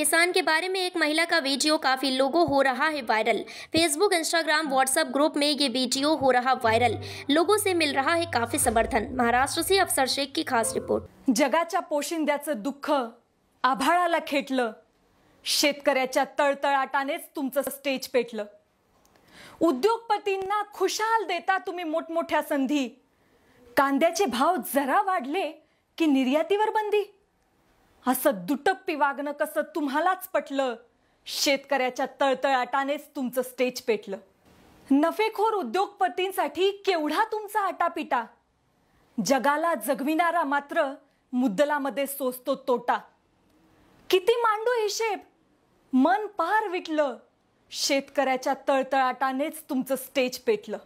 किसान के बारे में एक महिला का वीडियो काफी लोगों हो रहा है viral. Facebook, Instagram, WhatsApp group में ये वीडियो हो रहा वायरल। लोगों से मिल रहा है काफी समर्थन। महाराष्ट्र से अफसर शेख की खास रिपोर्ट। जगाच्या पोशिंद्याचं दुःख आभाळाला खेटलं, शेतकऱ्याच्या तळतळाटानेच तुमचं स्टेज पेटलं। उद्योगपतींना खुशाल देता तुम्ही मोठमोठ्या संधी, कांद्याचे भाव जरा वाढले की निर्यातीवर बंदी। असं दुटप्पी वागणं कसं तुम्हालाच पटलं, शेतकऱ्याच्या तळतळाटानेच तुमचं स्टेज पेटलं। नफेखोर उद्योगपतींसाठी केवढा तुमचा आटापिटा, जगाला जगविणारा मात्र मुद्दलामध्ये सोसतो तोटा। किती मांडू हिशेब, मन पार विटलं, शेतकऱ्याच्या तळतळाटानेच तुमचं स्टेज पेटलं।